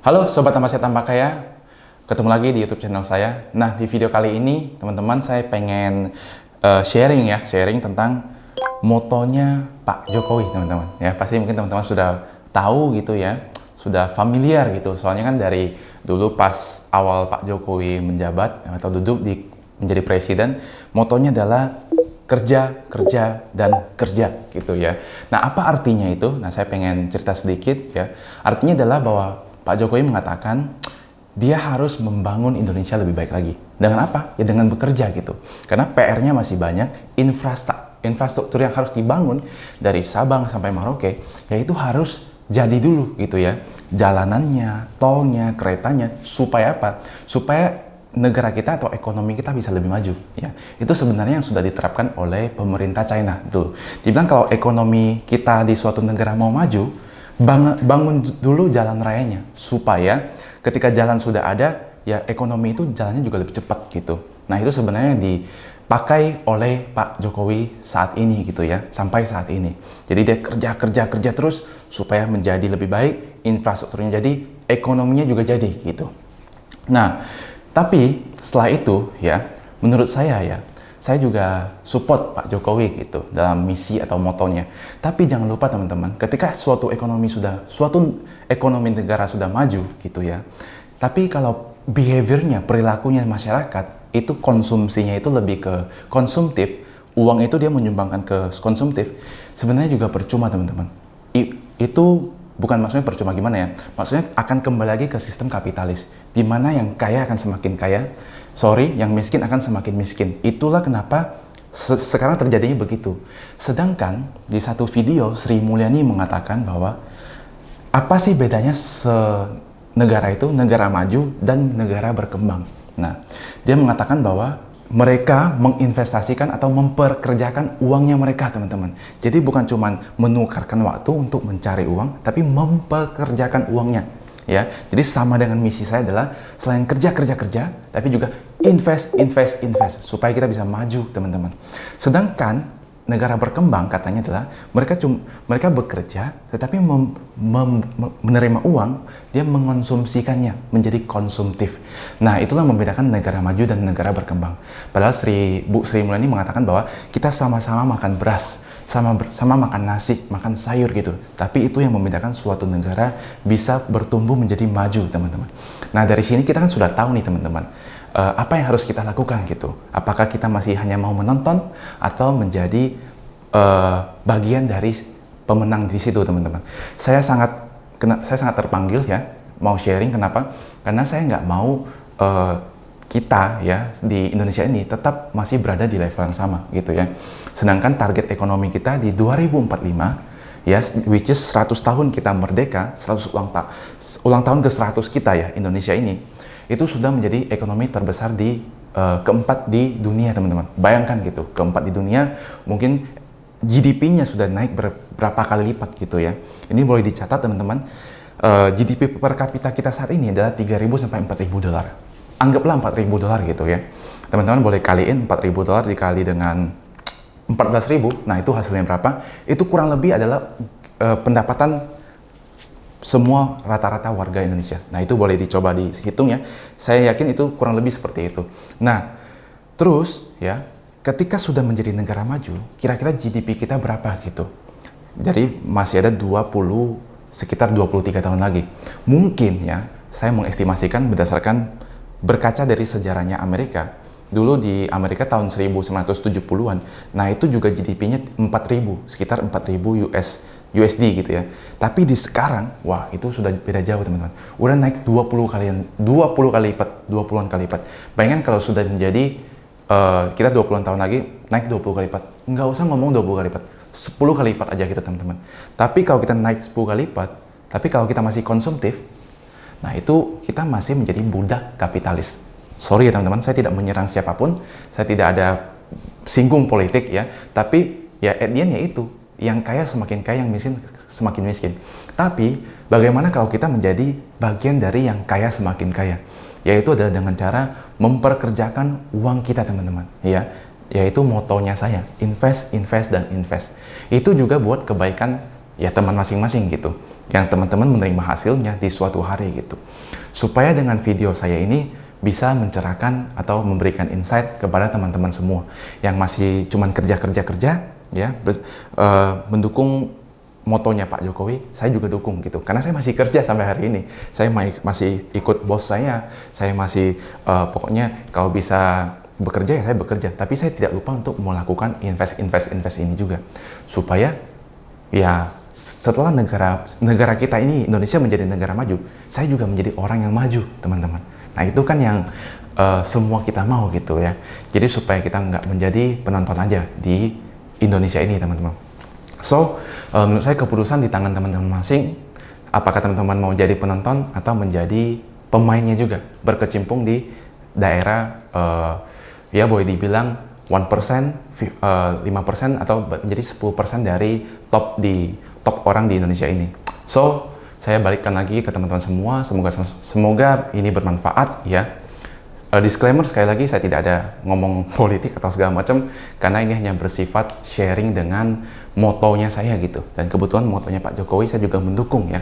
Halo Sobat Tambah Saya Tambah Kaya, ketemu lagi di YouTube channel saya. Nah, di video kali ini, teman-teman, saya pengen sharing tentang motonya Pak Jokowi, teman-teman. Ya, pasti mungkin teman-teman sudah tahu gitu ya, sudah familiar gitu. Soalnya kan dari dulu pas awal Pak Jokowi menjabat atau duduk menjadi presiden, motonya adalah kerja, kerja, dan kerja gitu ya. Nah, apa artinya itu? Nah, saya pengen cerita sedikit ya. Artinya adalah bahwa Pak Jokowi mengatakan dia harus membangun Indonesia lebih baik lagi. Dengan apa? Ya dengan bekerja gitu. Karena PR-nya masih banyak, infrastruktur yang harus dibangun dari Sabang sampai Merauke, yaitu harus jadi dulu gitu ya. Jalanannya, tolnya, keretanya, supaya apa? Supaya negara kita atau ekonomi kita bisa lebih maju ya. Itu sebenarnya yang sudah diterapkan oleh pemerintah China tuh. Dibilang kalau ekonomi kita di suatu negara mau maju, bangun dulu jalan rayanya supaya ketika jalan sudah ada ya ekonomi itu jalannya juga lebih cepat gitu. Nah, itu sebenarnya yang dipakai oleh Pak Jokowi saat ini gitu ya, sampai saat ini. Jadi dia kerja terus supaya menjadi lebih baik, infrastrukturnya jadi, ekonominya juga jadi gitu. Nah, tapi setelah itu ya, menurut saya juga support Pak Jokowi gitu dalam misi atau motonya. Tapi jangan lupa teman-teman, ketika suatu ekonomi negara sudah maju gitu ya. Tapi kalau behaviornya, perilakunya masyarakat itu konsumsinya itu lebih ke konsumtif, uang itu dia menyumbangkan ke konsumtif, sebenarnya juga percuma teman-teman. Itu bukan maksudnya percuma gimana ya, maksudnya akan kembali lagi ke sistem kapitalis, di mana yang kaya akan semakin kaya, yang miskin akan semakin miskin. Itulah kenapa sekarang terjadinya begitu. Sedangkan di satu video Sri Mulyani mengatakan bahwa apa sih bedanya negara itu, negara maju dan negara berkembang. Nah, dia mengatakan bahwa mereka menginvestasikan atau memperkerjakan uangnya mereka, teman-teman. Jadi bukan cuma menukarkan waktu untuk mencari uang, tapi memperkerjakan uangnya. Ya, jadi sama dengan misi saya adalah selain kerja, tapi juga invest supaya kita bisa maju, teman-teman. Sedangkan negara berkembang katanya adalah mereka bekerja tetapi menerima uang, dia mengonsumsikannya menjadi konsumtif. Nah, itulah membedakan negara maju dan negara berkembang. Padahal Bu Sri Mulyani mengatakan bahwa kita sama-sama makan beras, sama makan nasi, makan sayur gitu. Tapi itu yang membedakan suatu negara bisa bertumbuh menjadi maju, teman-teman. Nah, dari sini kita kan sudah tahu nih, teman-teman, apa yang harus kita lakukan gitu. Apakah kita masih hanya mau menonton atau menjadi bagian dari pemenang di situ, teman-teman. Saya sangat terpanggil ya, mau sharing. Kenapa? Karena saya nggak mau kita ya di Indonesia ini tetap masih berada di level yang sama gitu ya. Sedangkan target ekonomi kita di 2045 ya, which is 100 tahun kita merdeka, 100 ulang tahun ke-100 kita ya, Indonesia ini, itu sudah menjadi ekonomi terbesar keempat di dunia, teman-teman. Bayangkan gitu, keempat di dunia, mungkin GDP-nya sudah naik berapa kali lipat gitu ya. Ini boleh dicatat, teman-teman. GDP per kapita kita saat ini adalah 3.000 sampai 4.000 dolar. Anggaplah 4.000 dolar gitu ya. Teman-teman boleh kaliin 4.000 dolar dikali dengan 14.000. Nah, itu hasilnya berapa? Itu kurang lebih adalah pendapatan semua rata-rata warga Indonesia. Nah, itu boleh dicoba dihitung ya. Saya yakin itu kurang lebih seperti itu. Nah, terus ya, ketika sudah menjadi negara maju, kira-kira GDP kita berapa gitu. Jadi masih ada sekitar 23 tahun lagi. Mungkin ya, saya mengestimasikan berdasarkan berkaca dari sejarahnya Amerika. Dulu di Amerika tahun 1970-an, nah itu juga GDP-nya 4.000, sekitar 4.000 USD gitu ya. Tapi di sekarang, wah itu sudah beda jauh, teman-teman. Udah naik 20 kali lipat. Bayangkan kalau sudah menjadi kita 20-an tahun lagi naik 20 kali lipat. Nggak usah ngomong 20 kali lipat, 10 kali lipat aja gitu, teman-teman. Tapi kalau kita naik 10 kali lipat, tapi kalau kita masih konsumtif, nah itu kita masih menjadi budak kapitalis. Sorry ya teman-teman, saya tidak menyerang siapapun, saya tidak ada singgung politik ya, tapi ya at the end ya itu, yang kaya semakin kaya, yang miskin semakin miskin. Tapi bagaimana kalau kita menjadi bagian dari yang kaya semakin kaya? Yaitu adalah dengan cara memperkerjakan uang kita, teman-teman ya. Yaitu motonya saya, invest. Itu juga buat kebaikan ya teman masing-masing gitu, yang teman-teman menerima hasilnya di suatu hari gitu. Supaya dengan video saya ini bisa mencerahkan atau memberikan insight kepada teman-teman semua yang masih cuman kerja ya, mendukung motonya Pak Jokowi. Saya juga dukung gitu, karena saya masih kerja sampai hari ini. Saya masih ikut bos saya masih pokoknya kalau bisa bekerja ya saya bekerja, tapi saya tidak lupa untuk melakukan invest ini juga, supaya ya setelah negara kita ini, Indonesia, menjadi negara maju, saya juga menjadi orang yang maju, teman-teman. Nah itu kan yang semua kita mau gitu ya. Jadi supaya kita nggak menjadi penonton aja di Indonesia ini, teman-teman. So menurut saya keputusan di tangan teman-teman masing. Apakah teman-teman mau jadi penonton atau menjadi pemainnya juga, berkecimpung di daerah ya boleh dibilang 1%, 5% atau menjadi 10% dari top orang di Indonesia ini. So, saya balikkan lagi ke teman-teman semua, semoga ini bermanfaat ya. Disclaimer sekali lagi, saya tidak ada ngomong politik atau segala macam, karena ini hanya bersifat sharing dengan motonya saya gitu. Dan kebetulan motonya Pak Jokowi saya juga mendukung ya.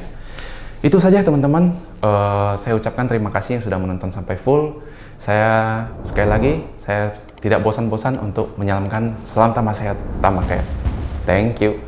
Itu saja teman-teman, saya ucapkan terima kasih yang sudah menonton sampai full. Saya sekali lagi, saya tidak bosan-bosan untuk menyalamkan salam tambah sehat, tambah kaya. Thank you.